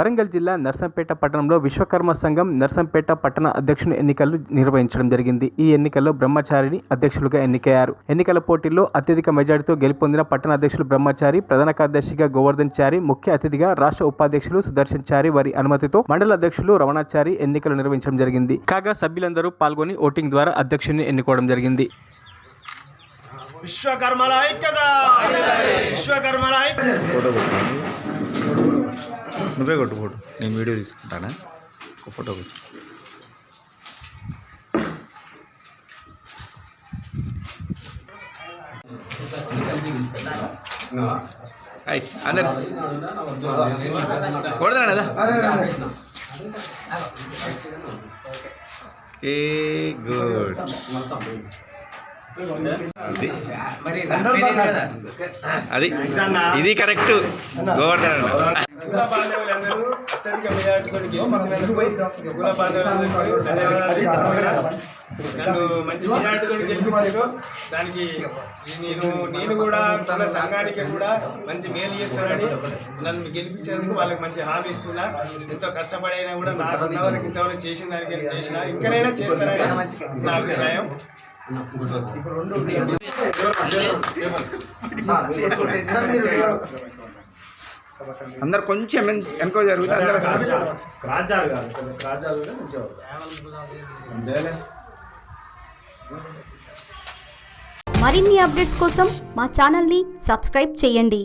వరంగల్ జిల్లా నర్సంపేట పట్టణంలో విశ్వకర్మ సంఘం నర్సంపేట పట్టణ అధ్యక్షుని ఎన్నికలు నిర్వహించడం జరిగింది. ఈ ఎన్నికల్లో బ్రహ్మచారిని అధ్యక్షులుగా ఎన్నికయ్యారు. ఎన్నికల పోటీల్లో అత్యధిక మెజార్టీతో గెలుపొందిన పట్టణ అధ్యక్షులు బ్రహ్మచారి, ప్రధాన కార్యదర్శిగా గోవర్ధన్ చారి, ముఖ్య అతిథిగా రాష్ట్ర ఉపాధ్యక్షులు సుదర్శన్ చారి, వారి అనుమతితో మండల అధ్యక్షులు రమణాచారి ఎన్నికలు నిర్వహించడం జరిగింది. కాగా సభ్యులందరూ పాల్గొని ఓటింగ్ ద్వారా అధ్యక్షుని ఎన్నుకోవడం జరిగింది. విశ్వకర్మల ఐక్యత, విశ్వకర్మల ఐక్యత. నువ్వే కొట్టు ఫోటో, నేను వీడియో తీసుకుంటానా. ఒక ఫోటో కొట్టు. అందరు కొడతాను కదా. A good. అది ఇది కరెక్ట్. గోవర్ధన్ కుల బాంధవులందరూ అత్యధిక మెజార్టీతో గెలిపించినందుకు కుల బాంధవులందరూ ధన్యవాదాలు. నన్ను మంచి మెజార్టీతో గెలిపించారు. దానికి నేను కూడా కుల సంఘానికి కూడా మంచి మేలు చేస్తానని నన్ను గెలిపించినందుకు వాళ్ళకి మంచి హామీ ఇస్తున్నా. ఎంతో కష్టపడైనా కూడా నాకు ఉన్నవాళ్ళకి ఇంతవరకు చేసిన దానికి చేసిన ఇంకనైనా చేస్తానని నా అభిప్రాయం. అందరు కొంచెం వెనుక జరుగుతుంది. రాజ్యాలు కాదు, మరిన్ని అప్డేట్స్ కోసం మా ఛానల్ని సబ్స్క్రైబ్ చేయండి.